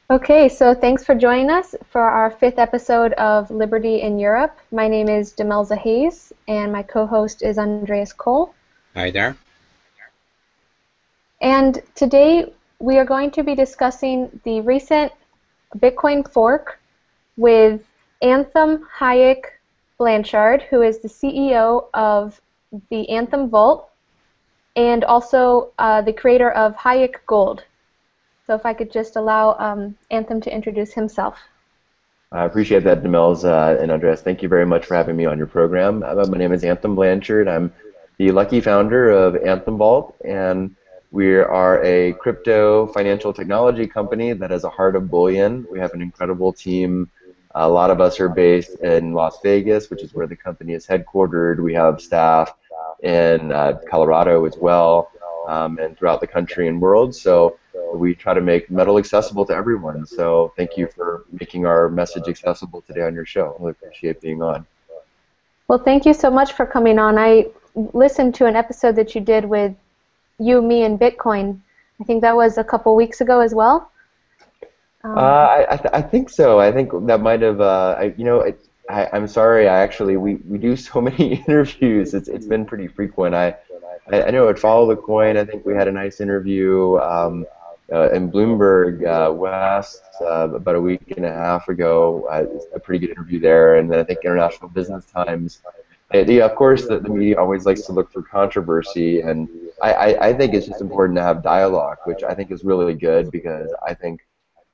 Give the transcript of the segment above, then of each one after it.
Okay, so thanks for joining us for our fifth episode of Liberty in Europe. My name is Demelza Hayes, and my co-host is Andreas Cole. Hi there. And today we are going to be discussing the recent Bitcoin fork with Anthem Blanchard, who is the CEO of the Anthem Vault, and also the creator of Hayek Gold. So if I could just allow Anthem to introduce himself. I appreciate that, Demels and Andres. Thank you very much for having me on your program. My name is Anthem Blanchard. I'm the lucky founder of Anthem Vault, and we are a crypto financial technology company that has a heart of bullion. We have an incredible team. A lot of us are based in Las Vegas, which is where the company is headquartered. We have staff in Colorado as well, and throughout the country and world. So we try to make metal accessible to everyone. So thank you for making our message accessible today on your show. I really appreciate being on. Well, thank you so much for coming on. I listened to an episode that you did with You, Me, and Bitcoin. I think that was a couple weeks ago as well. I think so. I think that might have, I'm sorry, we do so many interviews. It's been pretty frequent. I know at Follow the Coin, I think we had a nice interview in Bloomberg West about a week and a half ago. A pretty good interview there, and then I think International Business Times. Of course, the media always likes to look for controversy, and I think it's just important to have dialogue, which I think is really good, because I think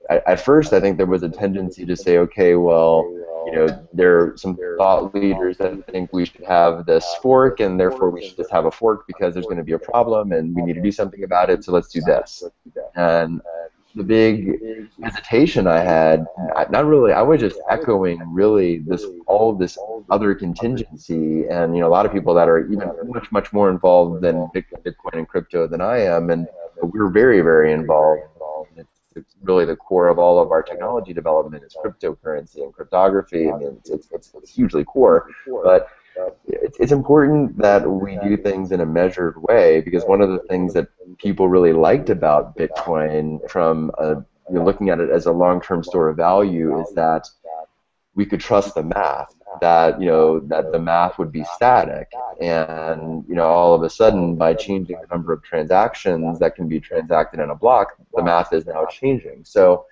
at first I think there was a tendency to say, okay, well, there are some thought leaders that think we should have this fork, and therefore we should just have a fork because there's going to be a problem and we need to do something about it, so let's do this. And the big hesitation I had, I was just echoing really all of this other contingency, and a lot of people that are even much more involved than Bitcoin and crypto than I am, and we're very involved. It's really the core of all of our technology development is cryptocurrency and cryptography. I mean, it's hugely core, but it's important that we do things in a measured way, because one of the things that people really liked about Bitcoin, from looking at it as a long-term store of value, is that we could trust the math, that that the math would be static, and all of a sudden, by changing the number of transactions that can be transacted in a block, the math is now changing. So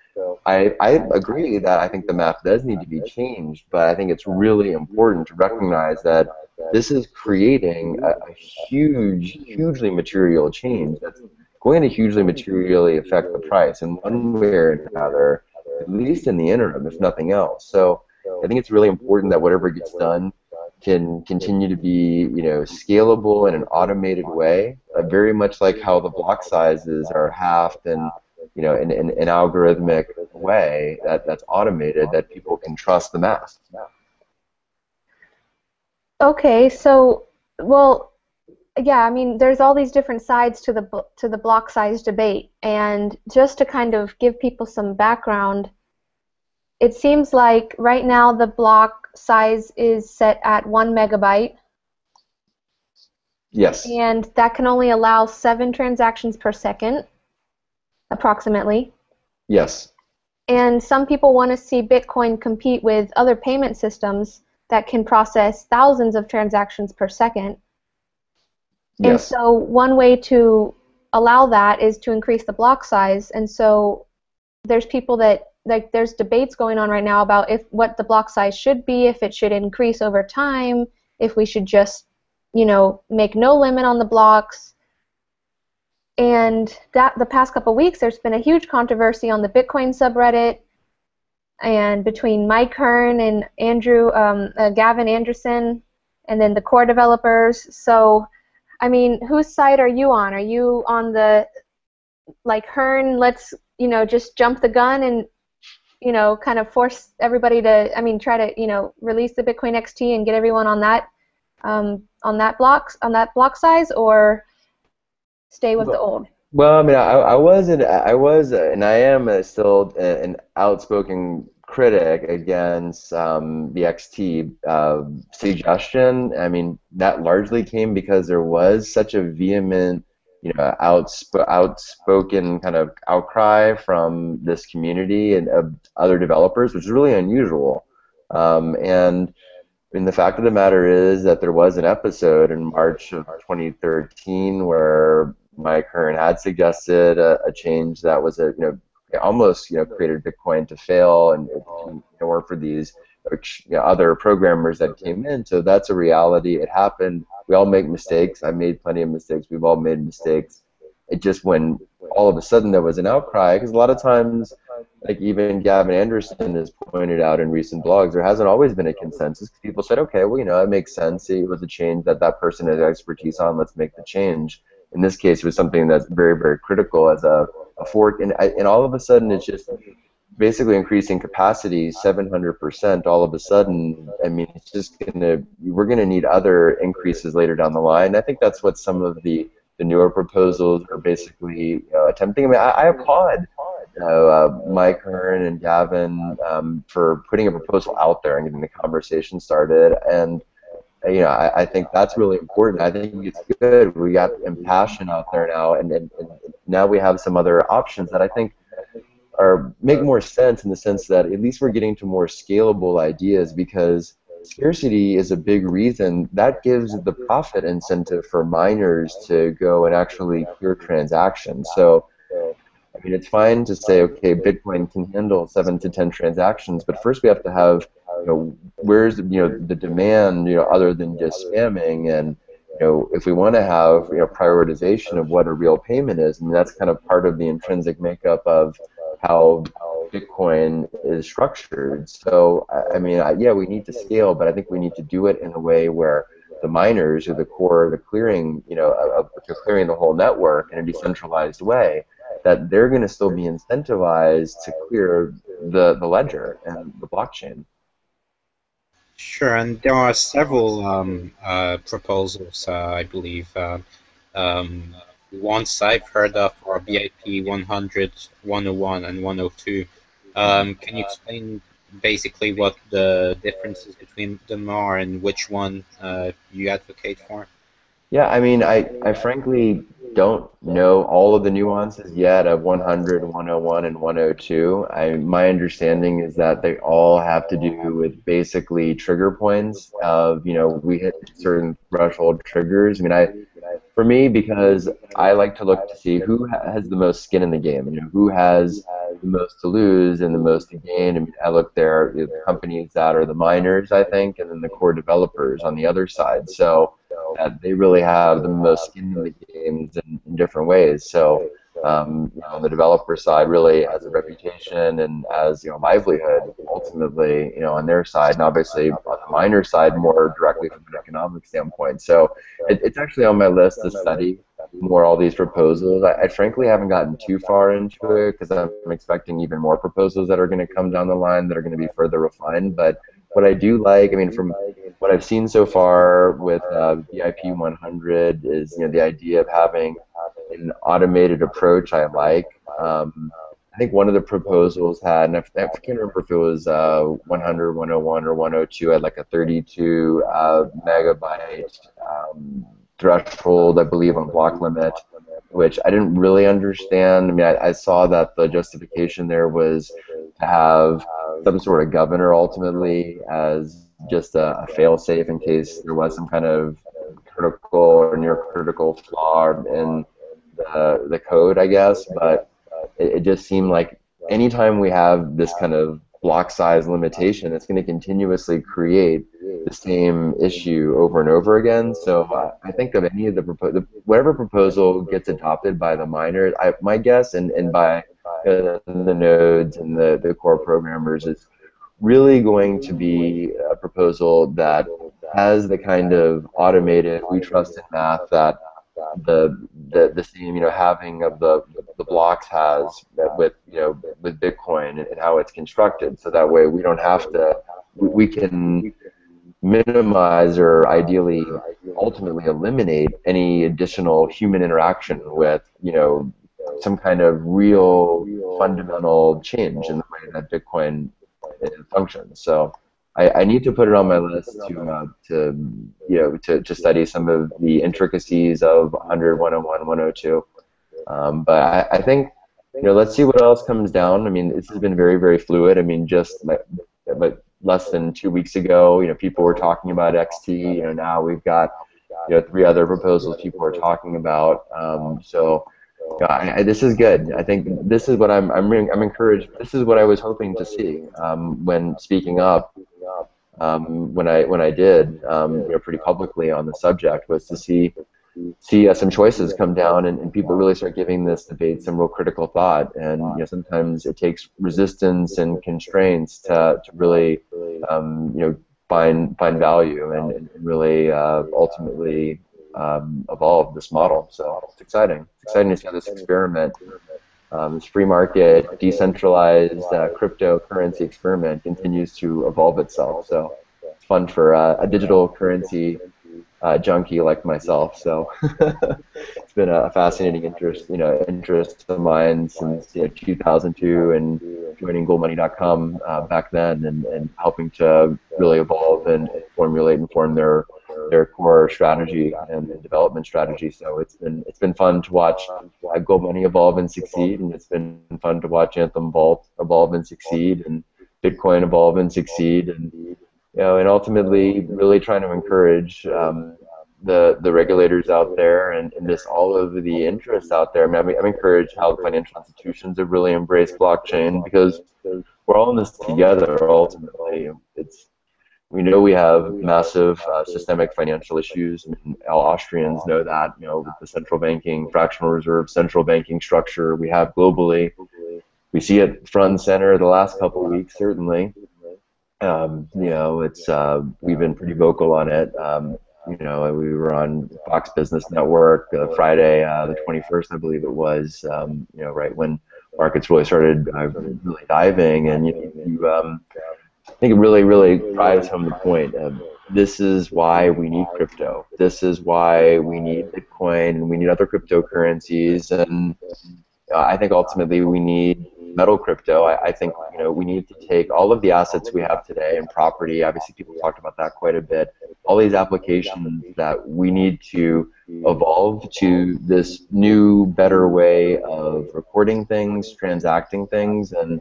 I agree that I think the math does need to be changed, but I think it's really important to recognize that this is creating a hugely material change that's going to hugely materially affect the price in one way or another, at least in the interim, if nothing else. So I think it's really important that whatever gets done can continue to be, scalable in an automated way, very much like how the block sizes are halved in an algorithmic way that's automated, that people can trust the math. Okay, so, well, yeah, I mean, there's all these different sides to the block size debate, and just to kind of give people some background, it seems like right now the block size is set at 1 megabyte. Yes. And that can only allow 7 transactions per second, approximately. Yes. And some people want to see Bitcoin compete with other payment systems that can process thousands of transactions per second. Yes. And so one way to allow that is to increase the block size. And so there's people that, there's debates going on right now about what the block size should be, if it should increase over time, if we should just, make no limit on the blocks. And the past couple weeks, there's been a huge controversy on the Bitcoin subreddit, and between Mike Hearn and Gavin Anderson, and then the core developers. So, I mean, whose side are you on? Are you on the, Hearn, let's, just jump the gun and, kind of force everybody to, try to, release the Bitcoin XT and get everyone on that block size, or stay with the old? Well, I mean, I was, and I am still an outspoken critic against the XT suggestion. I mean, that largely came because there was such a vehement outspoken kind of outcry from this community and other developers, which is really unusual. And I mean, the fact of the matter is that there was an episode in March of 2013 where Mike Hearn had suggested a change that was almost created Bitcoin to fail, and it weren't for these other programmers that came in. So that's a reality. It happened. We all make mistakes. I made plenty of mistakes. We've all made mistakes. It just, when all of a sudden there was an outcry, because a lot of times, like even Gavin Anderson has pointed out in recent blogs, there hasn't always been a consensus. People said, okay, well, it makes sense. It was a change that person has expertise on. Let's make the change. In this case, it was something that's very, very critical as a fork, and all of a sudden it's just basically increasing capacity 700% all of a sudden. I mean, it's just we're gonna need other increases later down the line. I think that's what some of the newer proposals are basically attempting. I mean, I applaud Mike Hearn and Gavin for putting a proposal out there and getting the conversation started. And I think that's really important. I think it's good. We got impassion out there now, and now we have some other options that I think make more sense, in the sense that at least we're getting to more scalable ideas, because scarcity is a big reason that gives the profit incentive for miners to go and actually clear transactions. So I mean, it's fine to say, okay, Bitcoin can handle 7 to 10 transactions, but first we have to have, where's the demand, other than just spamming. And if we want to have prioritization of what a real payment is, I mean, that's kind of part of the intrinsic makeup of how Bitcoin is structured. So I mean, yeah, we need to scale, but I think we need to do it in a way where the miners are the core of the clearing, clearing the whole network in a decentralized way, that they're going to still be incentivized to clear the ledger and the blockchain. Sure, and there are several proposals, I believe. Ones I've heard of are BIP 100, 101, and 102. Can you explain basically what the differences between them are and which one you advocate for? Yeah, I mean, I frankly don't know all of the nuances yet of 100, 101, and 102. My understanding is that they all have to do with basically trigger points of, we hit certain threshold triggers. I mean, for me, because I like to look to see who has the most skin in the game, who has the most to lose and the most to gain. I mean, I look there at the companies that are the miners, I think, and then the core developers on the other side. So they really have the most skin in the games in different ways. So on the developer side, really as a reputation and as livelihood, ultimately, on their side, and obviously on the miner side, more directly from an economic standpoint. So it's actually on my list to study more all these proposals. I frankly haven't gotten too far into it, because I'm expecting even more proposals that are going to come down the line that are going to be further refined. But what I do like, I mean, from what I've seen so far with BIP 100 is, the idea of having an automated approach. I like. I think one of the proposals had, and I can't remember if it was 100, 101, or 102, had like a 32 megabyte threshold, I believe, on block limit, which I didn't really understand. I mean, I saw that the justification there was to have some sort of governor ultimately as just a fail-safe in case there was some kind of critical or near-critical flaw in the code, I guess. But it just seemed like anytime we have this kind of block size limitation, it's going to continuously create the same issue over and over again. So I think of any of whatever proposal gets adopted by the miners, my guess, and by the nodes and the core programmers, is really going to be a proposal that has the kind of automated, we trust in math that the same halving of the blocks has with with Bitcoin and how it's constructed. So that way we don't have to, we can minimize or ideally ultimately eliminate any additional human interaction with some kind of real fundamental change in the way that Bitcoin functions. So I need to put it on my list to study some of the intricacies of 100, 101, 102. But I think, let's see what else comes down. I mean, this has been very, very fluid. I mean, just like less than 2 weeks ago, people were talking about XT. Now we've got 3 other proposals people are talking about. So this is good. I think this is what I'm encouraged. This is what I was hoping to see when speaking up. When I did, pretty publicly on the subject, was to see some choices come down and people really start giving this debate some real critical thought. And sometimes it takes resistance and constraints to really find value and really ultimately evolve this model. So it's exciting. It's exciting to see how this experiment, this free market, decentralized cryptocurrency experiment continues to evolve itself. So it's fun for a digital currency junkie like myself. So it's been a fascinating interest of mine since 2002 and joining goldmoney.com back then and helping to really evolve and inform their core strategy and development strategy. So it's been fun to watch Gold Money evolve and succeed, and it's been fun to watch Anthem Vault evolve and succeed, and Bitcoin evolve and succeed, and and ultimately really trying to encourage the regulators out there and just all of the interests out there. I mean, I'm encouraged how the financial institutions have really embraced blockchain, because we're all in this together. Ultimately, we know we have massive systemic financial issues, and all Austrians know that, with the central banking, fractional reserve, central banking structure we have globally. We see it front and center the last couple of weeks, certainly. We've been pretty vocal on it. We were on Fox Business Network Friday, the 21st, I believe it was, right when markets really started really diving, and I think it really, really drives home the point of this is why we need crypto. This is why we need Bitcoin and we need other cryptocurrencies. And I think ultimately we need metal crypto. I think we need to take all of the assets we have today and property. Obviously, people talked about that quite a bit. All these applications that we need to evolve to this new, better way of recording things, transacting things, and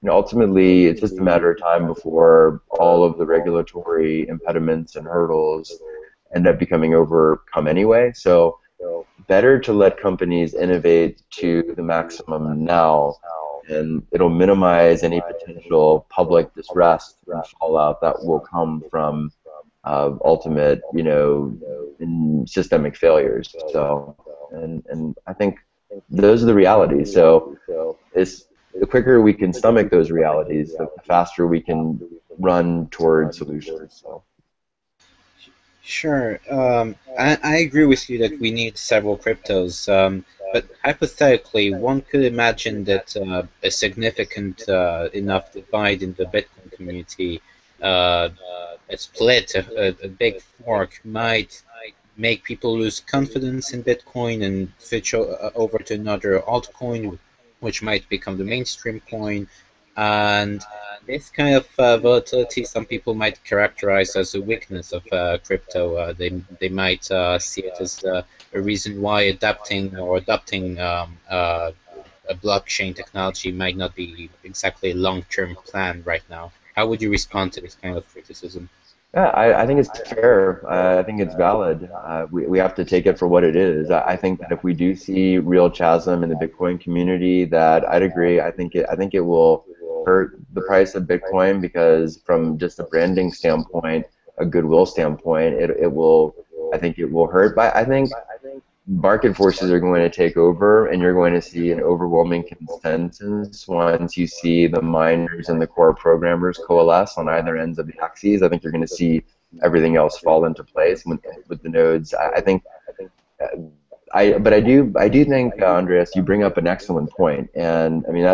ultimately, it's just a matter of time before all of the regulatory impediments and hurdles end up becoming overcome anyway. So better to let companies innovate to the maximum now, and it'll minimize any potential public distress and fallout that will come from ultimate, systemic failures. So, and I think those are the realities. So the quicker we can stomach those realities, the faster we can run toward solutions. So. Sure. I agree with you that we need several cryptos, but hypothetically, one could imagine that a significant enough divide in the Bitcoin community, a split, a big fork, might make people lose confidence in Bitcoin and switch over to another altcoin, which might become the mainstream coin. And this kind of volatility some people might characterize as a weakness of crypto. They might see it as a reason why adopting a blockchain technology might not be exactly a long-term plan right now. How would you respond to this kind of criticism? Yeah, I think it's fair. I think it's valid. We have to take it for what it is. I think that if we do see real chasm in the Bitcoin community, that I'd agree. I think it will hurt the price of Bitcoin, because from just a branding standpoint, a goodwill standpoint, I think it will hurt. But I think market forces are going to take over, and you're going to see an overwhelming consensus once you see the miners and the core programmers coalesce on either ends of the axes. I think you're going to see everything else fall into place with the nodes. But I do think, Andreas, you bring up an excellent point, and I mean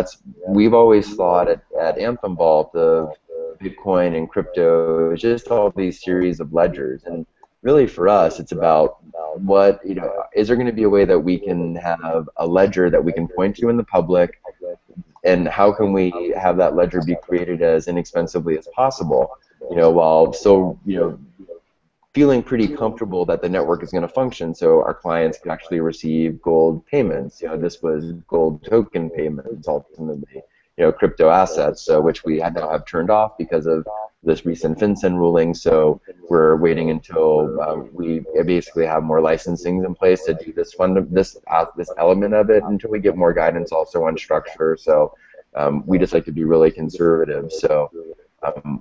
we've always thought at Anthem Vault of Bitcoin and crypto as just all these series of ledgers, and really for us it's about what is there going to be a way that we can have a ledger that we can point to in the public, and how can we have that ledger be created as inexpensively as possible? while still, feeling pretty comfortable that the network is going to function, so our clients could actually receive gold payments. This was gold token payments, ultimately, crypto assets, so which we now have turned off because of this recent FinCEN ruling. So we're waiting until we basically have more licensing in place to do this this element of it, until we get more guidance also on structure. So we just like to be really conservative. So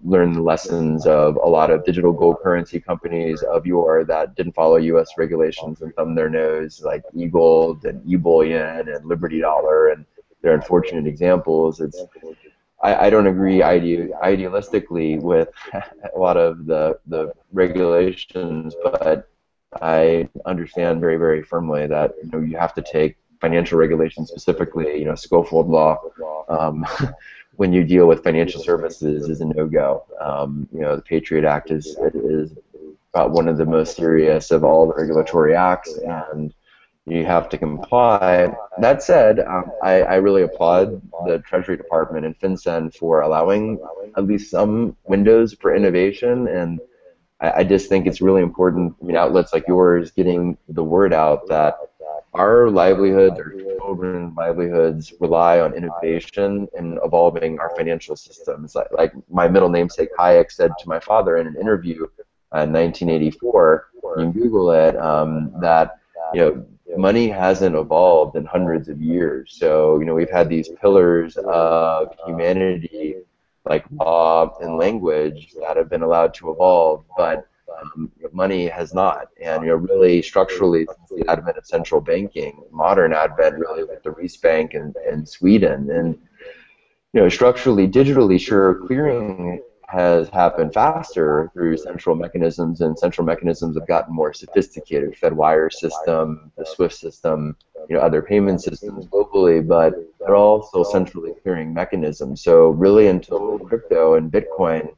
learn the lessons of a lot of digital gold currency companies of yore that didn't follow U.S. regulations and thumbed their nose, like eGold and eBullion and Liberty Dollar, and they're unfortunate examples. I don't agree idealistically with a lot of the regulations, but I understand very, very firmly that you have to take financial regulations, specifically Schofield law, when you deal with financial services, is a no-go. The Patriot Act is about one of the most serious of all the regulatory acts, and you have to comply. That said, I really applaud the Treasury Department and FinCEN for allowing at least some windows for innovation, and I just think it's really important, outlets like yours getting the word out that our livelihoods, our children's livelihoods, rely on innovation and evolving our financial systems. Like my middle namesake Hayek said to my father in an interview in 1984, you can Google it, that money hasn't evolved in hundreds of years. So we've had these pillars of humanity, like law and language, that have been allowed to evolve, but money has not. And really structurally, since the advent of central banking, modern advent really with the Riksbank and Sweden, and structurally, digitally, sure, clearing has happened faster through central mechanisms, and central mechanisms have gotten more sophisticated. FedWire system, the SWIFT system, other payment systems globally, but they're all still centrally clearing mechanisms. So really, until crypto and Bitcoin,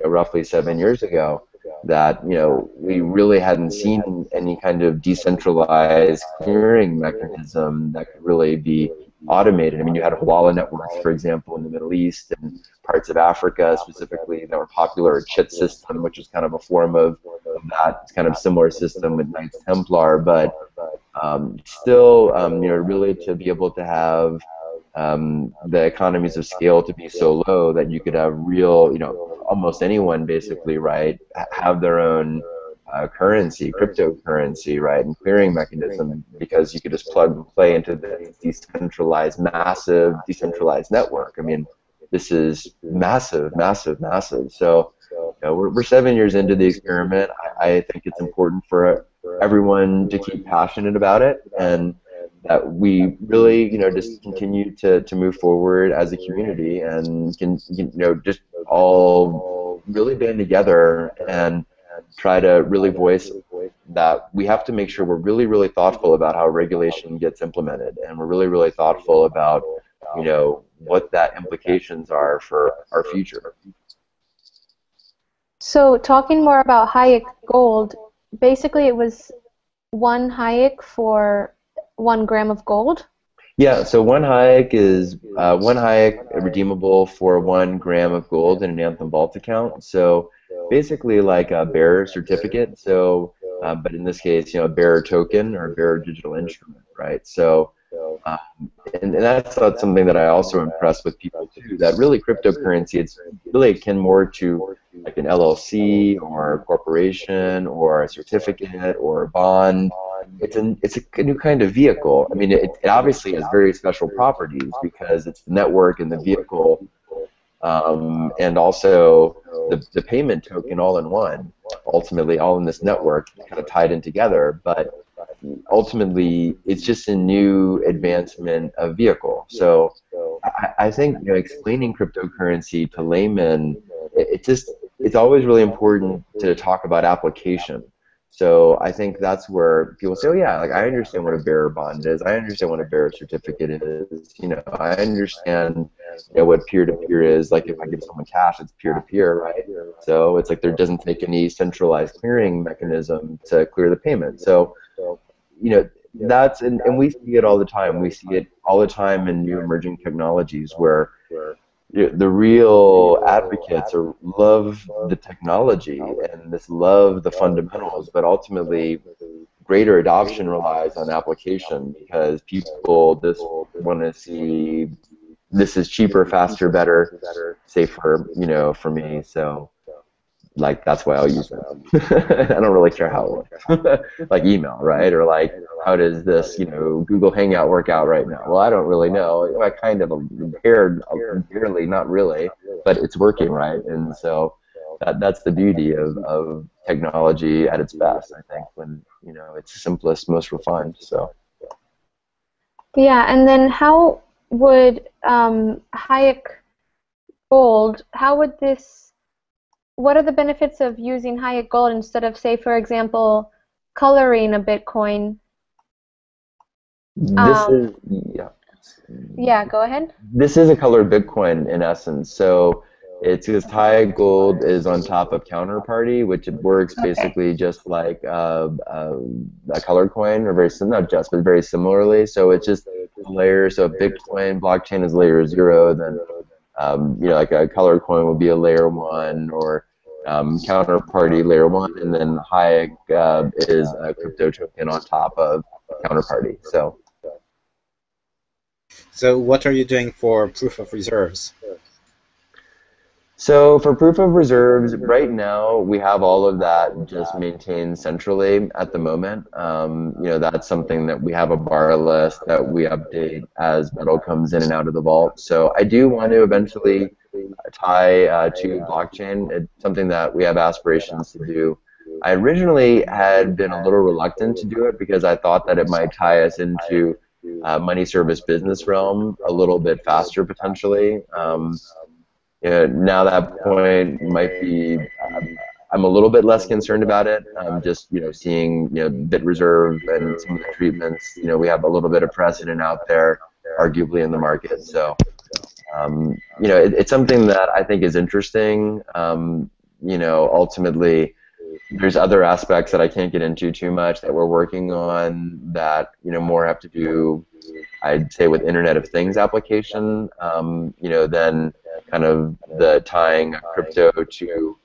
roughly 7 years ago, that we really hadn't seen any kind of decentralized clearing mechanism that could really be automated. I mean, you had Hawala networks, for example, in the Middle East and parts of Africa specifically that were popular, or CHIT system, which is kind of a form of that. It's kind of similar system with Knights Templar, but still, really to be able to have the economies of scale to be so low that you could have real, almost anyone basically, right, have their own currency, cryptocurrency, right, and clearing mechanism, because you could just plug and play into this decentralized, massive, decentralized network. I mean, this is massive, massive, massive. So, we're 7 years into the experiment. I think it's important for everyone to keep passionate about it, and that we really, just continue to move forward as a community, and just all really band together and try to really voice that we have to make sure we're really, really thoughtful about how regulation gets implemented, and we're really, really thoughtful about, what that implications are for our future. So talking more about Hayek gold, basically it was 1 Hayek for 1 gram of gold? Yeah, so 1 Hayek is 1 Hayek redeemable for 1 gram of gold in an Anthem Vault account. So basically like a bearer certificate. So, but in this case, a bearer token or bearer digital instrument, right? So, and that's not something that I also impress with people too. That really cryptocurrency, it's really akin more to like an LLC or a corporation or a certificate or a bond. It's a new kind of vehicle. I mean, it obviously has very special properties because it's the network and the vehicle, and also the payment token all in one. Ultimately, all in this network, kind of tied in together. But ultimately, it's just a new advancement of vehicle. So I think explaining cryptocurrency to laymen, it's always really important to talk about application. So I think that's where people say, oh yeah, like I understand what a bearer bond is, I understand what a bearer certificate is, I understand what peer-to-peer is. Like if I give someone cash, it's peer-to-peer, right? So it's like there doesn't take any centralized clearing mechanism to clear the payment. So that's, and we see it all the time. We see it all the time in new emerging technologies where the real advocates love the technology and this love the fundamentals, but ultimately greater adoption relies on application because people just want to see this is cheaper, faster, better, safer, for me. So like that's why I'll use them. I don't really care how it works. Like email, right? Or like how does this, Google Hangout work out right now? Well, I don't really know. I kind of barely, not really, but it's working, right? And so that's the beauty of technology at its best, I think, when it's simplest, most refined. So Yeah, and then how would Hayek Gold, what are the benefits of using Hayek Gold instead of, say, for example, coloring a Bitcoin? This is, yeah. Yeah, go ahead. This is a colored Bitcoin in essence. So it's because Hayek Gold is on top of Counterparty, which works basically just like a colored coin, or not just, but very similarly. So it's just layers. So Bitcoin blockchain is layer 0, then like a colored coin would be a layer 1, or Counterparty layer 1, and then Hayek is a crypto token on top of Counterparty. So what are you doing for proof of reserves? So for proof of reserves, right now we have all of that just maintained centrally at the moment. That's something that we have a bar list that we update as metal comes in and out of the vault. So I do want to eventually tie to blockchain. It's something that we have aspirations to do. I originally had been a little reluctant to do it because I thought that it might tie us into money service business realm a little bit faster potentially. Now that point might be, I'm a little bit less concerned about it. Just seeing bit reserve and some of the treatments. We have a little bit of precedent out there, arguably in the market. So it's something that I think is interesting. Ultimately, there's other aspects that I can't get into too much that we're working on that more have to do, I'd say, with Internet of Things application. Than kind of the tying crypto to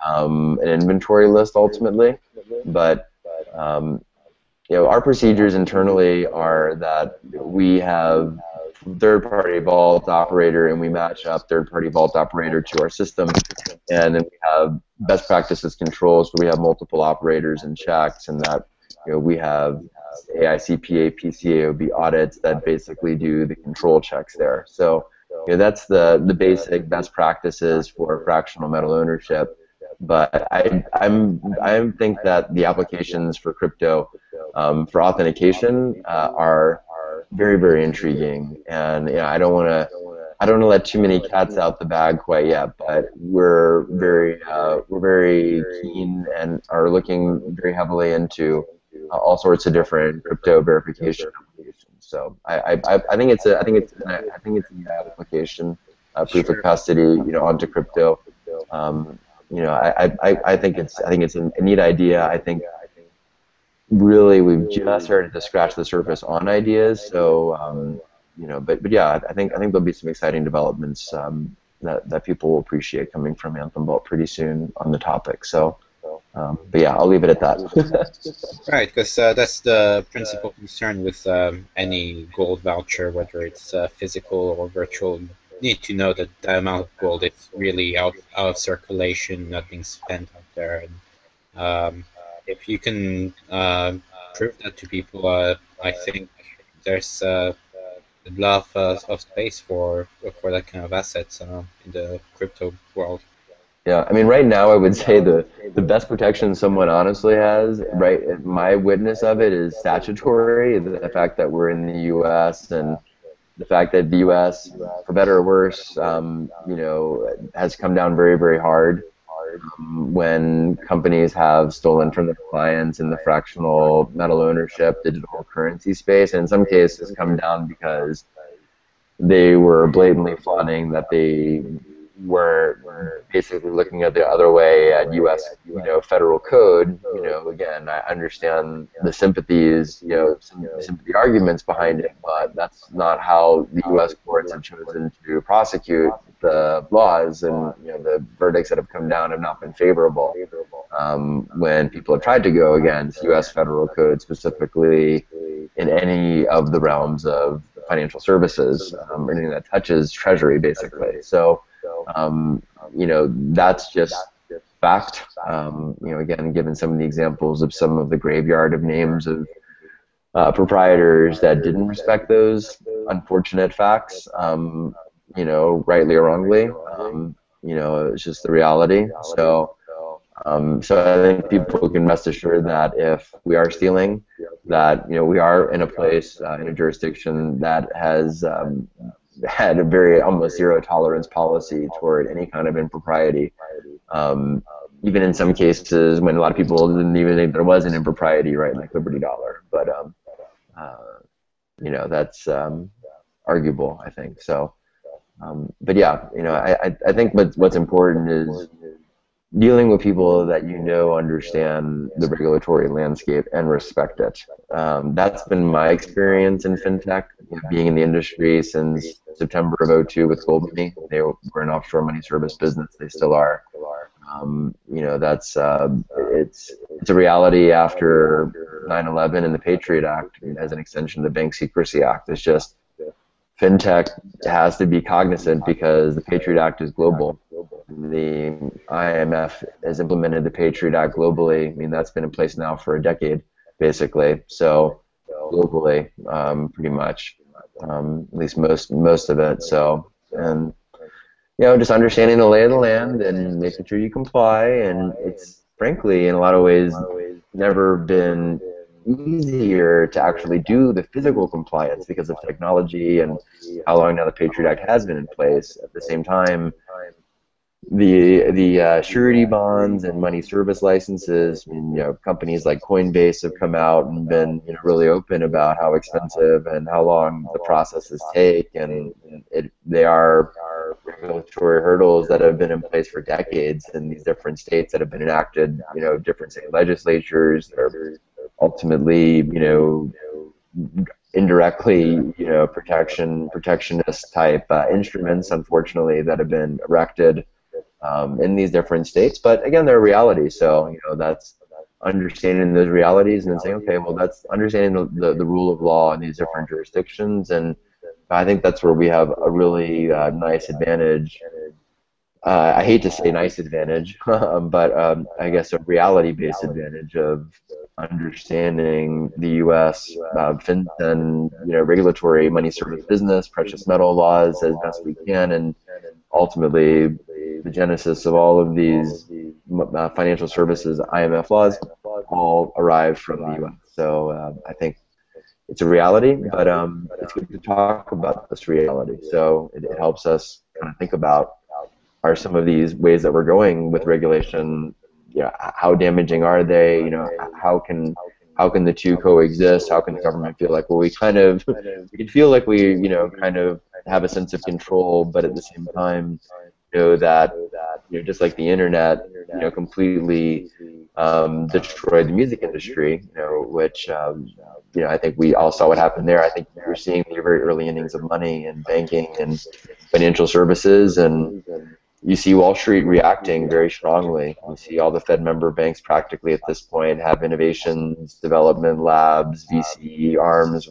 an inventory list ultimately. But our procedures internally are that we have third-party vault operator, and we match up third-party vault operator to our system, and then we have best practices controls where we have multiple operators and checks, and that we have AICPA, PCAOB audits that basically do the control checks there. So that's the basic best practices for fractional metal ownership. But I think that the applications for crypto for authentication are very, very intriguing, and I don't want to let too many cats out the bag quite yet. But we're very keen and are looking very heavily into all sorts of different crypto verification applications. So I think it's a neat application, proof of custody, onto crypto. I think it's a neat idea. I think really we've just started to scratch the surface on ideas. So but yeah, I think there'll be some exciting developments that people will appreciate coming from Anthem Vault pretty soon on the topic. So. But yeah, I'll leave it at that. Right, because that's the principal concern with any gold voucher, whether it's physical or virtual. You need to know that the amount of gold is really out of circulation, not being spent out there. And if you can prove that to people, I think there's a lot of space for that kind of assets in the crypto world. Yeah, I mean, right now I would say the best protection someone honestly has, right, my witness of it is statutory, the fact that we're in the U.S. and the fact that the U.S., for better or worse, has come down very, very hard when companies have stolen from their clients in the fractional metal ownership, digital currency space, and in some cases come down because they were blatantly flaunting that they we're basically looking at the other way at U.S. Federal code. Again, I understand the sympathies, some sympathy arguments behind it, but that's not how the U.S. courts have chosen to prosecute the laws, and the verdicts that have come down have not been favorable. When people have tried to go against U.S. federal code, specifically in any of the realms of financial services, anything that touches Treasury, basically. So, that's just fact. Again, given some of the examples of some of the graveyard of names of proprietors that didn't respect those unfortunate facts, rightly or wrongly, it's just the reality. So I think people can rest assured that if we are stealing, that we are in a place, in a jurisdiction that has had a very almost zero tolerance policy toward any kind of impropriety. Even in some cases when a lot of people didn't even think there was an impropriety, right, like Liberty Dollar. But that's arguable, I think. So, but yeah, I think what's important is dealing with people that understand the regulatory landscape and respect it. That's been my experience in fintech, being in the industry since September of '02 with Goldman. They were an offshore money service business. They still are. That's it's a reality after 9/11 and the Patriot Act as an extension of the Bank Secrecy Act. It's just fintech has to be cognizant because the Patriot Act is global. The IMF has implemented the Patriot Act globally. I mean, that's been in place now for a decade, basically. So globally, pretty much, at least most of it. So, and just understanding the lay of the land and making sure you comply. And it's frankly, in a lot of ways, never been easier to actually do the physical compliance because of technology and how long now the Patriot Act has been in place. At the same time, the surety bonds and money service licenses, companies like Coinbase have come out and been really open about how expensive and how long the processes take, and they are regulatory hurdles that have been in place for decades in these different states that have been enacted, different state legislatures that are ultimately, indirectly, protectionist type instruments, unfortunately, that have been erected in these different states. But again, they're realities. So that's understanding those realities and then saying, okay, well, that's understanding the rule of law in these different jurisdictions. And I think that's where we have a really nice advantage. I hate to say nice advantage, but I guess a reality-based advantage of understanding the U.S. and regulatory money service business, precious metal laws as best we can, and ultimately the genesis of all of these financial services IMF laws all arrived from the U.S. So I think it's a reality, but it's good to talk about this reality. So it helps us kind of think about, are some of these ways that we're going with regulation, how damaging are they? How can the two coexist? How can the government feel like, well, we can feel like we, kind of have a sense of control, but at the same time, that, just like the internet, completely destroyed the music industry, which, I think we all saw what happened there. I think we're seeing the very early innings of money and banking and financial services, and you see Wall Street reacting very strongly. You see all the Fed member banks practically at this point have innovations, development labs, VC arms,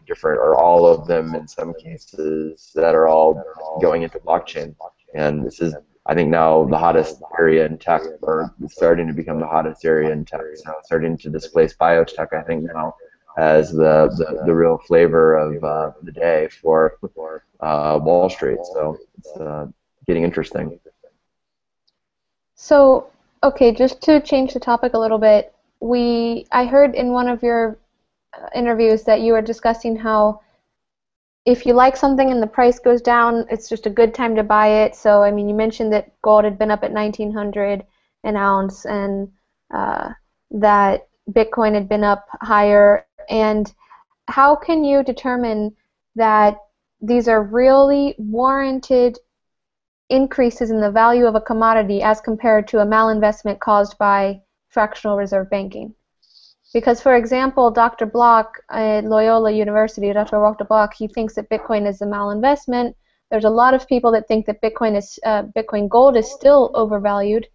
different, or all of them in some cases, that are all going into blockchain. And this is, I think, now the hottest area in tech, or starting to become the hottest area in tech. So starting to displace biotech, I think, now as the real flavor of the day for Wall Street. So it's getting interesting. So, okay, just to change the topic a little bit, I heard in one of your interviews that you were discussing how if you like something and the price goes down, it's just a good time to buy it. So, I mean, you mentioned that gold had been up at $1,900 an ounce, and that Bitcoin had been up higher. And how can you determine that these are really warranted increases in the value of a commodity as compared to a malinvestment caused by fractional reserve banking. Because, for example, Dr. Block at Loyola University, Dr. Walter Block, he thinks that Bitcoin is a malinvestment. There's a lot of people that think that Bitcoin gold is still overvalued,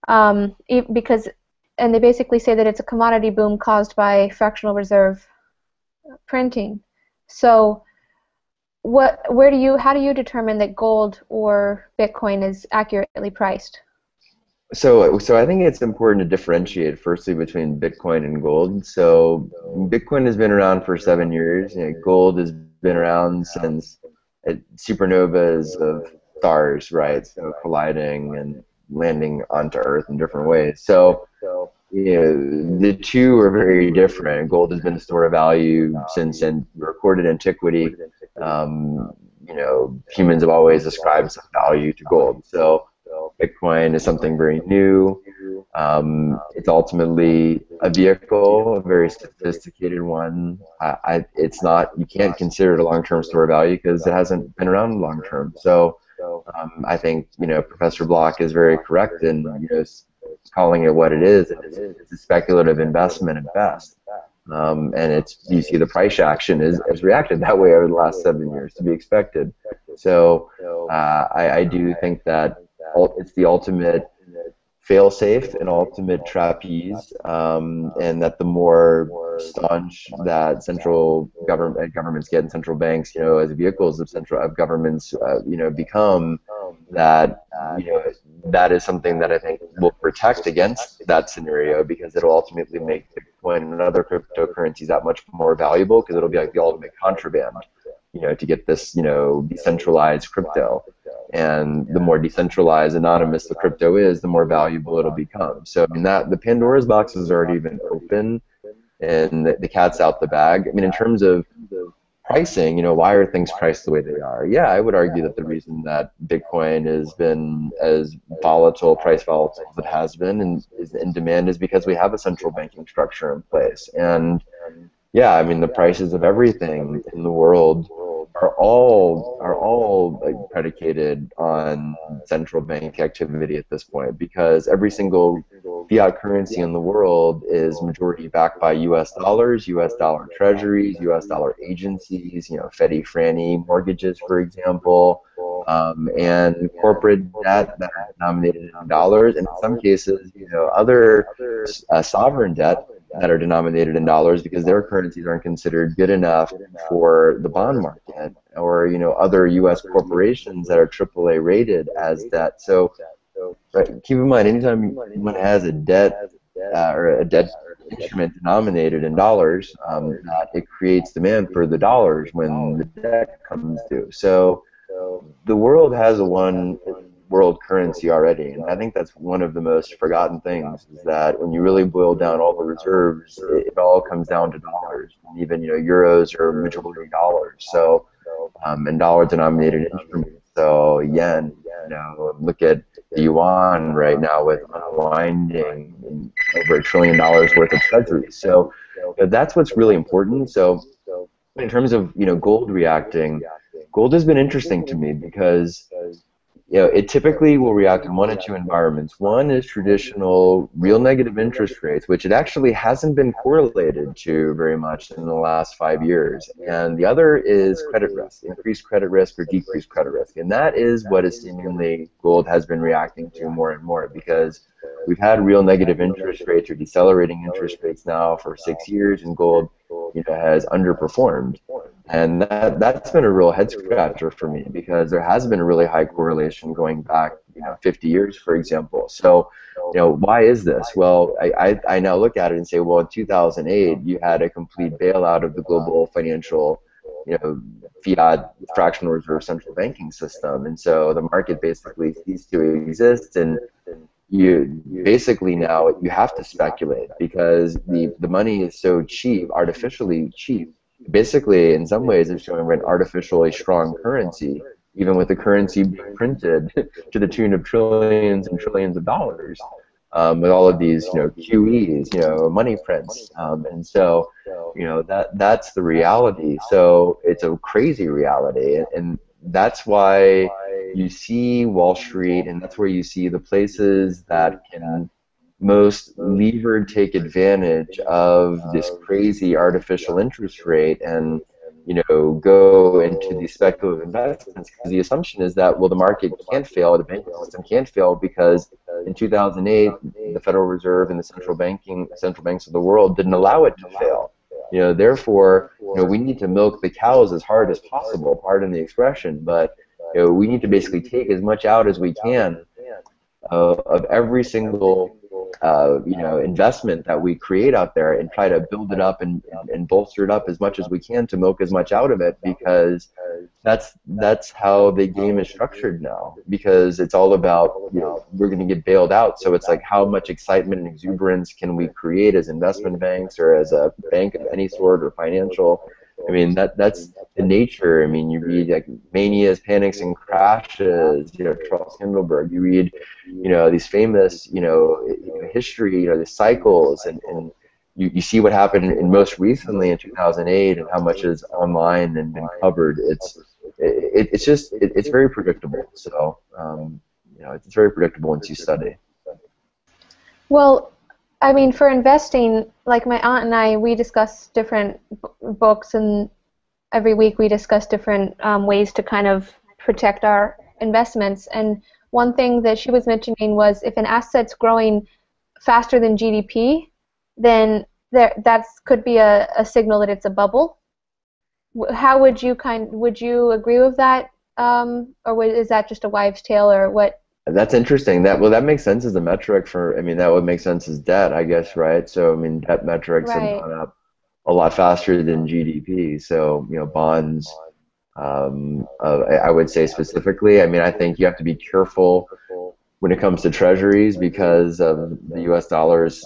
because, and they basically say that it's a commodity boom caused by fractional reserve printing. So, how do you determine that gold or Bitcoin is accurately priced? So I think it's important to differentiate firstly between Bitcoin and gold. So Bitcoin has been around for 7 years. Gold has been around since supernovas of stars, right? So colliding and landing onto Earth in different ways. So the two are very different. Gold has been a store of value since in recorded antiquity. Humans have always ascribed some value to gold. So Bitcoin is something very new. It's ultimately a vehicle, a very sophisticated one. It's not. You can't consider it a long-term store of value because it hasn't been around long-term. So I think Professor Block is very correct in calling it what it is. It's a speculative investment at best. And you see the price action has reacted that way over the last 7 years, to be expected. So I do think that it's the ultimate fail-safe and ultimate trapeze, and that the more staunch that governments get and central banks, as vehicles of governments, become, that is something that I think will protect against that scenario, because it'll ultimately make Bitcoin and other cryptocurrencies that much more valuable, because it'll be like the ultimate contraband, to get this, decentralized crypto. And the more decentralized, anonymous the crypto is, the more valuable it'll become. So the Pandora's box has already been open, and the cat's out the bag. In terms of pricing, why are things priced the way they are? Yeah, I would argue that the reason that Bitcoin has been as price volatile as it has been, and is in demand, is because we have a central banking structure in place. And yeah, the prices of everything in the world are all predicated on central bank activity at this point, because every single fiat currency in the world is majority backed by U.S. dollars, U.S. dollar treasuries, U.S. dollar agencies, Freddie Frannie mortgages, for example, and corporate debt that are denominated in dollars, and in some cases, other sovereign debt that are denominated in dollars, because their currencies aren't considered good enough for the bond market, or other U.S. corporations that are AAA rated as debt. So keep in mind, anytime one has a debt or a debt instrument denominated in dollars, it creates demand for the dollars when the debt comes due. So the world has a one world currency already, and I think that's one of the most forgotten things, is that when you really boil down all the reserves, it all comes down to dollars. And even euros are majority dollars, so and dollar denominated instruments. So yen, look at the yuan right now with unwinding over $1 trillion worth of treasuries. So that's what's really important. So in terms of gold reacting, gold has been interesting to me, because it typically will react in one of two environments. One is traditional real negative interest rates, which it actually hasn't been correlated to very much in the last 5 years. And the other is credit risk, increased credit risk or decreased credit risk. And that is what is seemingly gold has been reacting to more and more, because we've had real negative interest rates or decelerating interest rates now for 6 years, and gold has underperformed. And that's been a real head scratcher for me, because there has been a really high correlation going back 50 years, for example. So why is this? Well, I now look at it and say, well, in 2008 you had a complete bailout of the global financial fiat fractional reserve central banking system, and so the market basically ceased to exist, and you basically now you have to speculate, because the money is so cheap, artificially cheap. Basically, in some ways, it's showing an artificially strong currency, even with the currency being printed to the tune of trillions and trillions of dollars, with all of these, QEs, money prints, and so, that's the reality. So it's a crazy reality, and that's why you see Wall Street, and that's where you see the places that can most levered take advantage of this crazy artificial interest rate and go into these speculative investments, because the assumption is that, well, the market can't fail, the banking system can't fail, because in 2008 the Federal Reserve and the central banks of the world didn't allow it to fail. Therefore, we need to milk the cows as hard as possible, pardon the expression, but we need to basically take as much out as we can of every single investment that we create out there, and try to build it up and bolster it up as much as we can to milk as much out of it, because that's how the game is structured now, because it's all about, we're going to get bailed out. So it's like, how much excitement and exuberance can we create as investment banks or as a bank of any sort or financial? I mean, that's the nature. I mean, you read like Manias, Panics, and Crashes, Charles Kindleberg. You read, these famous, history, the cycles, and you see what happened in most recently in 2008 and how much is online and been covered. It's very predictable. So, it's very predictable once you study. Well, I mean, for investing, like my aunt and I, we discuss different books, and every week we discuss different ways to kind of protect our investments. And one thing that she was mentioning was, if an asset's growing faster than GDP, then that could be a signal that it's a bubble. How would you agree with that, or is that just a wives' tale, or what? That's interesting. That makes sense as a metric for. I mean, that would make sense as debt, I guess, right? So I mean, debt metrics have gone up a lot faster than GDP. So bonds. I would say specifically. I mean, I think you have to be careful when it comes to treasuries, because of the U.S. dollar's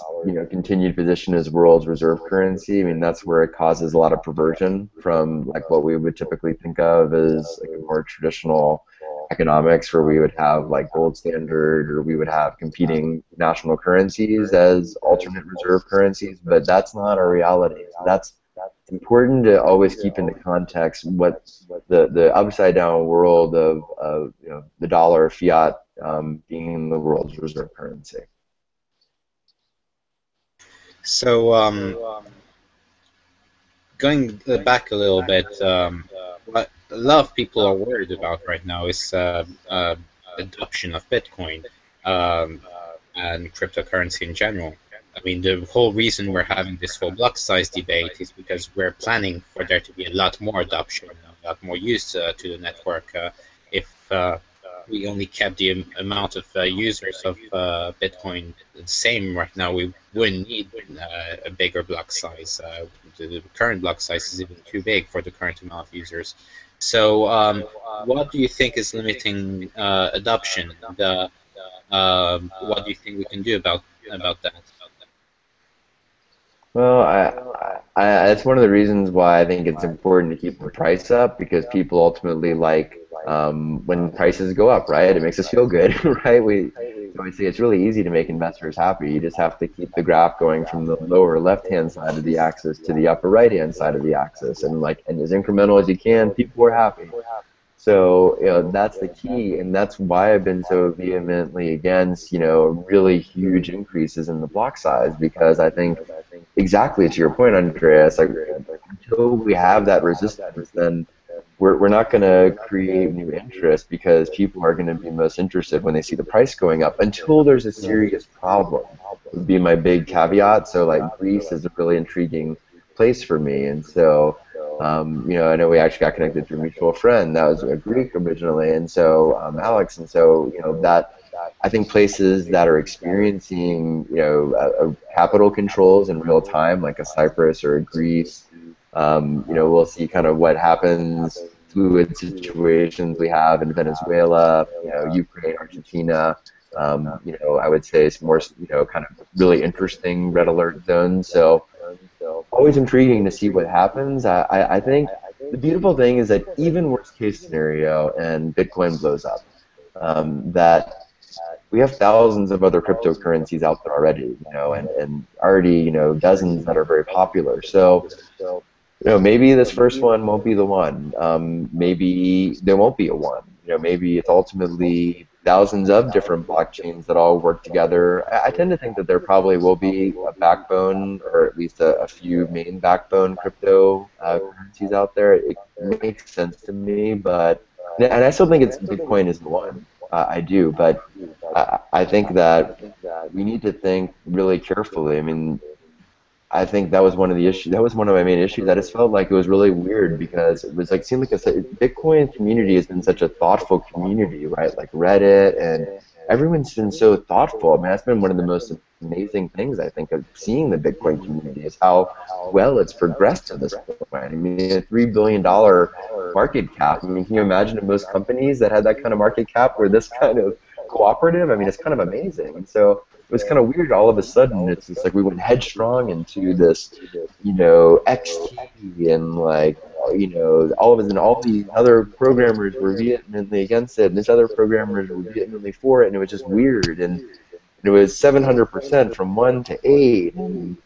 continued position as world's reserve currency. I mean, that's where it causes a lot of perversion from like what we would typically think of as like a more traditional economics, where we would have like gold standard, or we would have competing national currencies as alternate reserve currencies, but that's not our reality. So that's important to always keep into context what the upside down world of the dollar, fiat, being the world's reserve currency. So going back a little bit, what a lot of people are worried about right now is adoption of Bitcoin and cryptocurrency in general. I mean, the whole reason we're having this whole block size debate is because we're planning for there to be a lot more adoption, a lot more use to the network. If we only kept the amount of users of Bitcoin the same right now, we wouldn't need a bigger block size. The current block size is even too big for the current amount of users. So what do you think is limiting adoption? And, what do you think we can do about that? Well, that's one of the reasons why I think it's important to keep the price up, because people ultimately like when prices go up, right? It makes us feel good, right? We say it's really easy to make investors happy. You just have to keep the graph going from the lower left-hand side of the axis to the upper right-hand side of the axis, and as incremental as you can, people are happy. So that's the key, and that's why I've been so vehemently against really huge increases in the block size, because I think exactly to your point, Andreas, like until we have that resistance, then we're not going to create new interest, because people are going to be most interested when they see the price going up, until there's a serious problem, would be my big caveat. So like Greece is a really intriguing place for me, and so I know we actually got connected through a mutual friend that was a Greek originally, and so Alex, and so that I think places that are experiencing capital controls in real time, like a Cyprus or a Greece, we'll see kind of what happens, fluid situations we have in Venezuela, Ukraine, Argentina. I would say it's more kind of really interesting red alert zones. So always intriguing to see what happens. I think the beautiful thing is that even worst case scenario and Bitcoin blows up, that we have thousands of other cryptocurrencies out there already, and already, dozens that are very popular. So, maybe this first one won't be the one. Maybe there won't be a one. maybe it's ultimately thousands of different blockchains that all work together. I tend to think that there probably will be a backbone, or at least a few main backbone crypto currencies out there. It makes sense to me, and I still think Bitcoin is the one. I do, but I think that we need to think really carefully. I mean, I think that was one of the issues. That was one of my main issues. I just felt like it was really weird because it was like seemed like Bitcoin community has been such a thoughtful community, right? Like Reddit and everyone's been so thoughtful. I mean, that's been one of the most amazing things I think of seeing the Bitcoin community is how well it's progressed to this point. I mean, a $3 billion market cap. I mean, can you imagine if most companies that had that kind of market cap were this kind of cooperative? I mean, it's kind of amazing. And so it was kind of weird. All of a sudden, it's just like we went headstrong into this, XT and like, all of a sudden, all these other programmers were vehemently against it, and these other programmers were vehemently for it, and it was just weird. And it was 700% from 1 to 8. And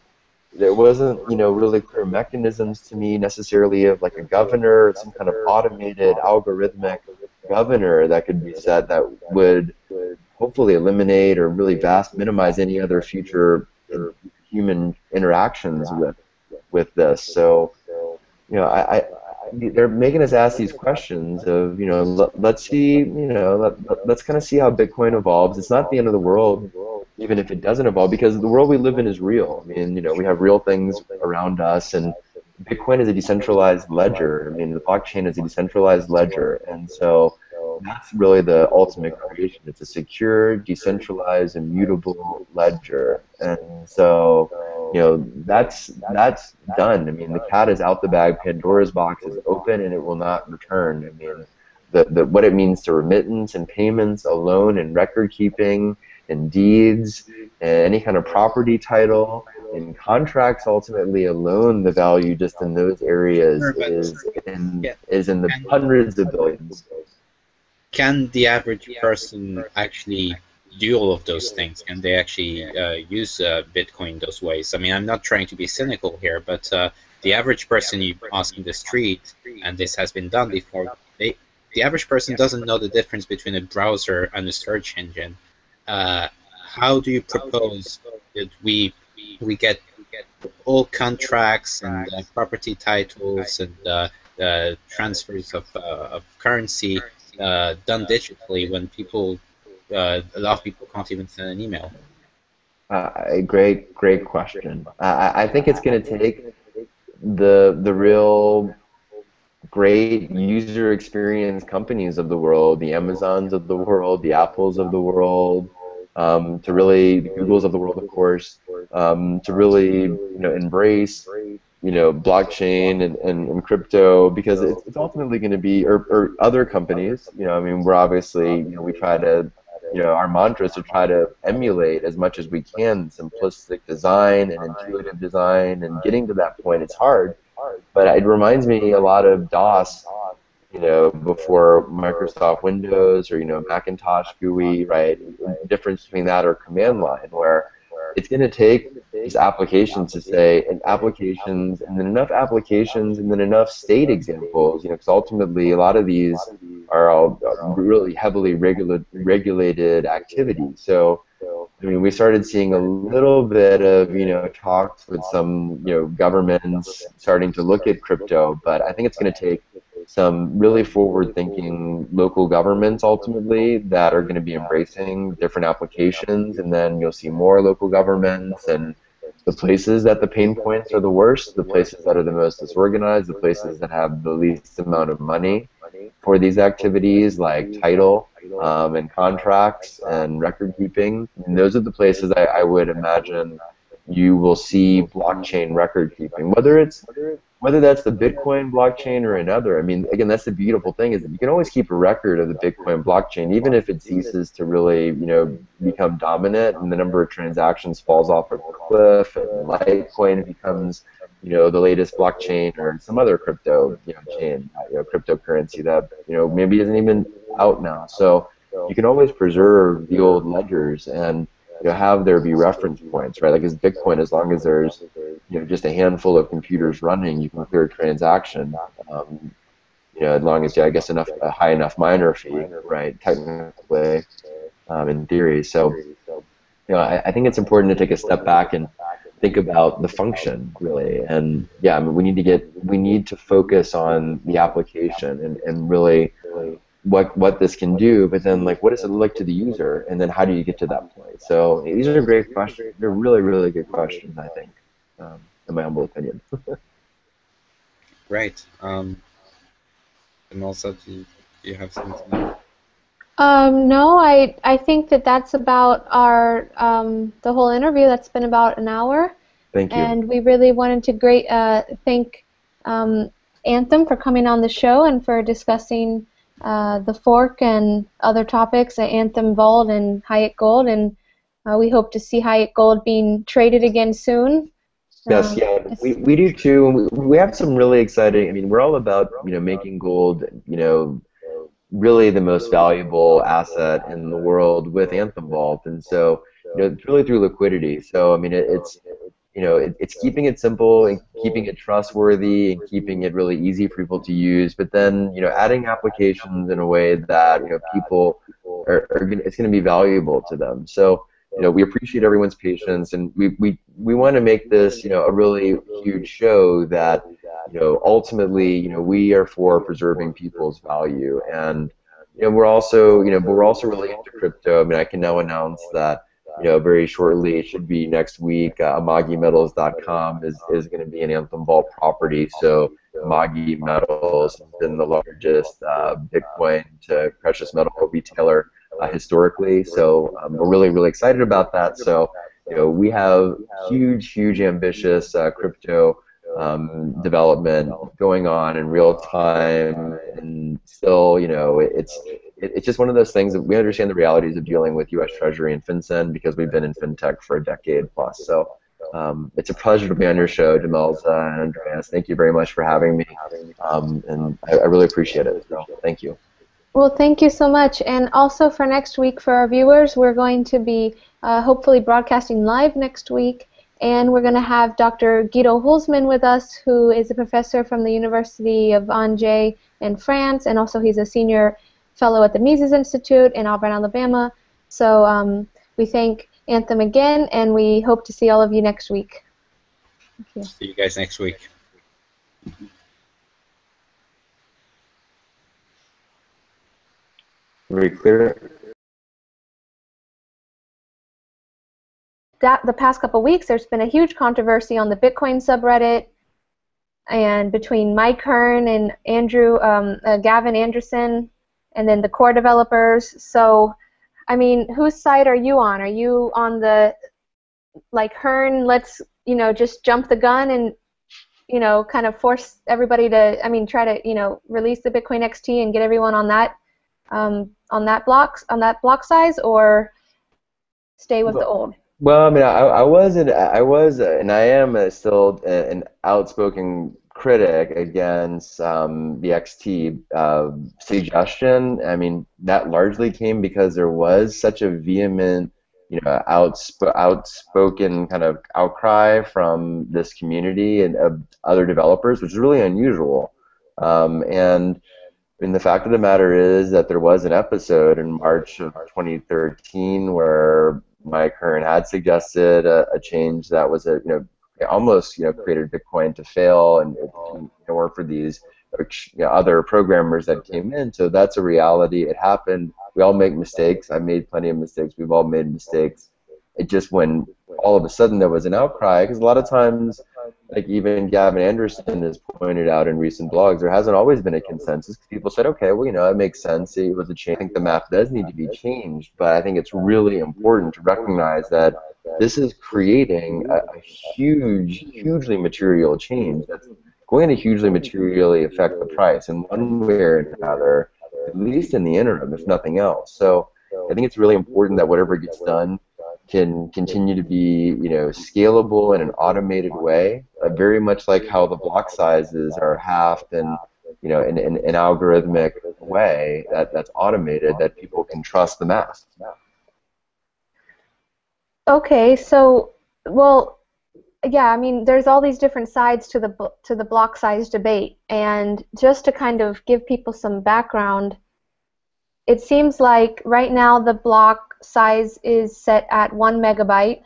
there wasn't, really clear mechanisms to me necessarily of like a governor, some kind of automated algorithmic governor that could be set that would hopefully eliminate or really minimize any other future human interactions with this. So, they're making us ask these questions of, let's see, let's kind of see how Bitcoin evolves. It's not the end of the world, even if it doesn't evolve, because the world we live in is real. I mean, we have real things around us, and Bitcoin is a decentralized ledger. I mean, the blockchain is a decentralized ledger, and so that's really the ultimate creation. It's a secure, decentralized, immutable ledger, and so that's done. I mean, the cat is out the bag. Pandora's box is open, and it will not return. I mean, what it means to remittance and payments, a loan and record keeping, and deeds, and any kind of property title, and contracts. Ultimately, alone, the value just in those areas is in the hundreds of billions. Can the average person actually do all of those things? Can they actually use Bitcoin those ways? I mean, I'm not trying to be cynical here, but the average person you ask in the street, and this has been done before, the average person doesn't know the difference between a browser and a search engine. How do you propose that we get all contracts and property titles and transfers of currency done digitally when a lot of people can't even send an email? Great question. I think it's going to take the real great user experience companies of the world, the Amazons of the world, the Apples of the world, to really, the Googles of the world, of course, to really embrace blockchain and crypto, because it's ultimately going to be, or other companies, I mean, we're obviously, we try to, our mantra is to try to emulate as much as we can simplistic design and intuitive design, and getting to that point, it's hard, but it reminds me a lot of DOS, before Microsoft Windows, or, Macintosh GUI, right? The difference between that or command line, where it's going to take these applications to say, and applications, and then enough applications, and then enough state examples, because ultimately a lot of these are all really heavily regulated activities. So, I mean, we started seeing a little bit of, talks with some, governments starting to look at crypto, but I think it's going to take some really forward-thinking local governments ultimately that are going to be embracing different applications, and then you'll see more local governments, and the places that the pain points are the worst, the places that are the most disorganized, the places that have the least amount of money for these activities like title and contracts and record keeping. And those are the places I would imagine you will see blockchain record keeping, whether that's the Bitcoin blockchain or another. I mean, again, that's the beautiful thing, is that you can always keep a record of the Bitcoin blockchain, even if it ceases to really, become dominant and the number of transactions falls off a cliff, and Litecoin becomes, the latest blockchain, or some other crypto, chain, cryptocurrency that, maybe isn't even out now. So you can always preserve the old ledgers and have there be reference points, right? Like as Bitcoin, as long as there's just a handful of computers running, you can clear a transaction. as long as I guess a high enough miner fee, right? Technically, in theory. So I think it's important to take a step back and think about the function really. And yeah, I mean, we need to focus on the application and really what this can do, but then like what does it look like to the user, and then how do you get to that point? So these are great questions. They're really, really good questions, I think, in my humble opinion. Great. And also, do you have something? No, I think that's about our the whole interview. That's been about an hour. Thank you. And we really wanted to thank Anthem for coming on the show and for discussing the fork and other topics, Anthem Vault and Hayek Gold, and we hope to see Hayek Gold being traded again soon. Yes, yeah, we do too. We have some really exciting. I mean, we're all about making gold really the most valuable asset in the world with Anthem Vault, and so it's really through liquidity. So I mean, it's keeping it simple and keeping it trustworthy and keeping it really easy for people to use, but then adding applications in a way that people it's going to be valuable to them. So we appreciate everyone's patience, and we want to make this a really huge show that ultimately we are for preserving people's value, and we're also really into crypto. I mean, I can now announce that very shortly, it should be next week, amagimetals.com is going to be an Anthem Vault property. So Amagi Metals has been the largest Bitcoin to precious metal retailer historically. So we're really, really excited about that. So we have huge, ambitious crypto development going on in real time, and still, it's just one of those things that we understand the realities of dealing with U.S. Treasury and FinCEN because we've been in FinTech for a decade plus. So it's a pleasure to be on your show, Demelza and Andreas. Thank you very much for having me, and I really appreciate it. So thank you. Well, thank you so much. And also for next week, for our viewers, we're going to be hopefully broadcasting live next week. And we're going to have Dr. Guido Hulsmann with us, who is a professor from the University of Angers in France, and also he's a senior fellow at the Mises Institute in Auburn, Alabama. So we thank Anthem again, and we hope to see all of you next week. Thank you. See you guys next week. Very clear. The past couple weeks, there's been a huge controversy on the Bitcoin subreddit, and between Mike Hearn and Gavin Anderson, and then the core developers. So, I mean, whose side are you on? Are you on the Hearn, let's just jump the gun and kind of force everybody to try to release the Bitcoin XT and get everyone on that block size, or stay with the old? Well, I mean, I was and I am still an outspoken critic against the XT suggestion. I mean, that largely came because there was such a vehement, outspoken kind of outcry from this community and other developers, which is really unusual. And the fact of the matter is that there was an episode in March of 2013 where Mike Hearn had suggested a change that was almost created Bitcoin to fail, and it weren't for these other programmers that came in. So that's a reality. It happened. We all make mistakes. I made plenty of mistakes. We've all made mistakes. It just, when all of a sudden there was an outcry, because a lot of times, like even Gavin Anderson has pointed out in recent blogs, there hasn't always been a consensus. People said, okay, well, it makes sense. It was a change. I think the math does need to be changed, but I think it's really important to recognize that this is creating a hugely material change that's going to hugely materially affect the price in one way or another, at least in the interim, if nothing else. So I think it's really important that whatever gets done can continue to be, scalable in an automated way, very much like how the block sizes are halved in an algorithmic way that's automated, that people can trust the math. Okay, so, well, yeah, I mean, there's all these different sides to the block size debate, and just to kind of give people some background, it seems like right now the block size is set at 1 megabyte.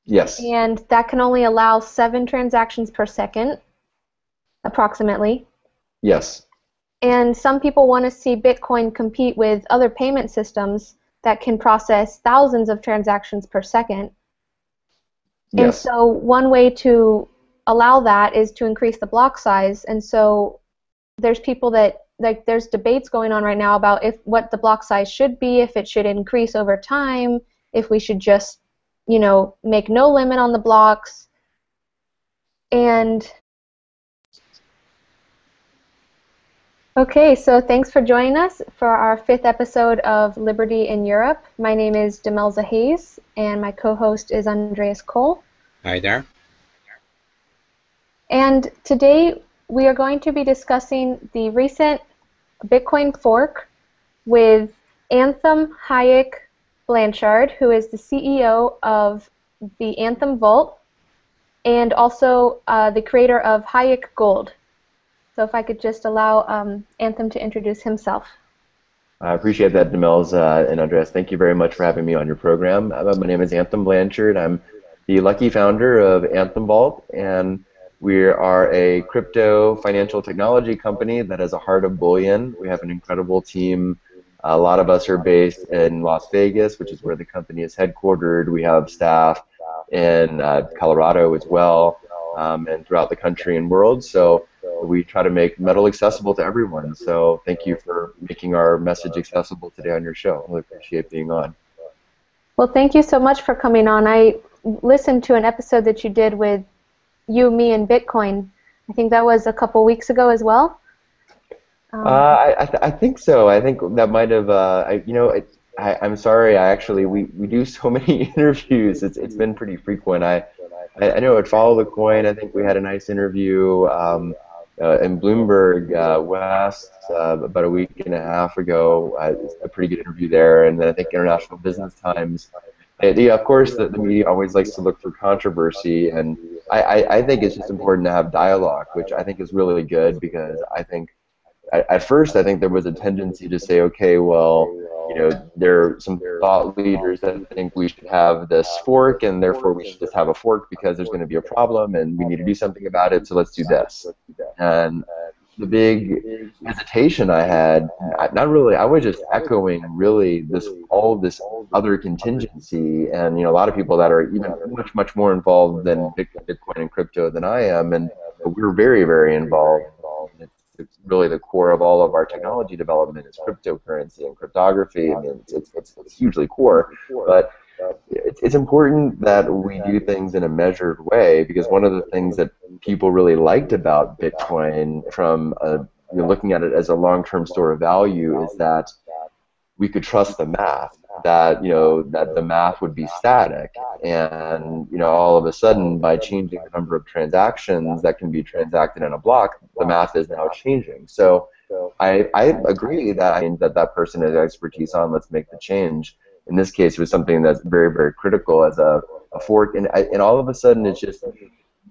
Yes. And that can only allow 7 transactions per second, approximately. Yes. And some people want to see Bitcoin compete with other payment systems that can process thousands of transactions per second. And Yes. so one way to allow that is to increase the block size. And so there's people that, like, there's debates going on right now about what the block size should be, if it should increase over time, if we should just, make no limit on the blocks. And okay, so thanks for joining us for our 5th episode of Liberty in Europe. My name is Demelza Hayes, and my co-host is Andreas Cole. Hi there. And today we are going to be discussing the recent Bitcoin fork with Anthem Hayek Blanchard, who is the CEO of the Anthem Vault, and also the creator of Hayek Gold. So if I could just allow Anthem to introduce himself. I appreciate that, Demelza and Andreas. Thank you very much for having me on your program. My name is Anthem Blanchard. I'm the lucky founder of Anthem Vault, and we are a crypto financial technology company that has a heart of bullion. We have an incredible team. A lot of us are based in Las Vegas, which is where the company is headquartered. We have staff in Colorado as well, and throughout the country and world. So we try to make metal accessible to everyone. So thank you for making our message accessible today on your show. I really appreciate being on. Well, thank you so much for coming on. I listened to an episode that you did with You, Me, and Bitcoin. I think that was a couple weeks ago as well. I think so. I think that might have. I'm sorry. We do so many interviews. It's been pretty frequent. I know at Follow the Coin. I think we had a nice interview in Bloomberg West about a week and a half ago. A pretty good interview there, and then I think International Business Times. Of course, the media always likes to look for controversy, and I think it's just important to have dialogue, which I think is really good, because I think at first I think there was a tendency to say, okay, well, there are some thought leaders that think we should have this fork, and therefore we should just have a fork because there's going to be a problem and we need to do something about it, so let's do this. And the big hesitation I had, not really, I was just echoing really all this other contingency, and a lot of people that are even much more involved than Bitcoin and crypto than I am, and we're very, very involved. It's really the core of all of our technology development is cryptocurrency and cryptography. I mean, it's hugely core, but it's important that we do things in a measured way, because one of the things that people really liked about Bitcoin, from looking at it as a long-term store of value, is that we could trust the math, that that the math would be static, and all of a sudden, by changing the number of transactions that can be transacted in a block, the math is now changing. So I agree that person has expertise on, let's make the change. In this case, it was something that's very, very critical as a fork, and all of a sudden it's just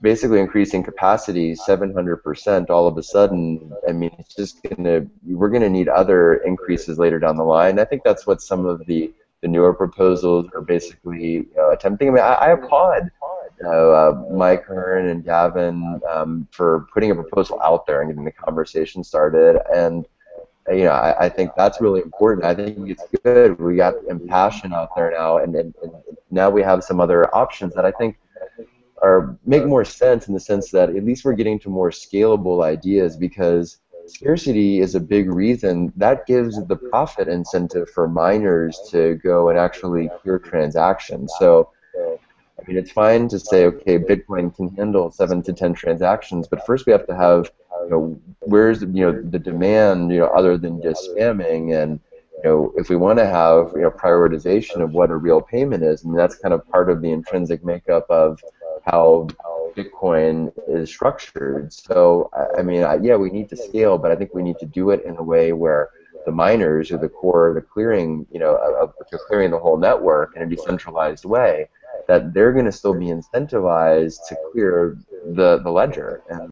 basically increasing capacity 700% all of a sudden. I mean, it's just we're gonna need other increases later down the line. I think that's what some of the newer proposals are basically attempting. I mean, I applaud Mike Hearn and Gavin for putting a proposal out there and getting the conversation started. And I think that's really important. I think it's good. We got Impassion out there now, and now we have some other options that I think make more sense, in the sense that at least we're getting to more scalable ideas, because scarcity is a big reason that gives the profit incentive for miners to go and actually clear transactions. So I mean, it's fine to say, okay, Bitcoin can handle 7 to 10 transactions, but first we have to have, where's the demand, other than just spamming, and if we want to have prioritization of what a real payment is, I mean, that's kind of part of the intrinsic makeup of how Bitcoin is structured. So I mean, yeah, we need to scale, but I think we need to do it in a way where the miners are the core, the clearing, clearing the whole network in a decentralized way. that they're going to still be incentivized to clear the ledger. And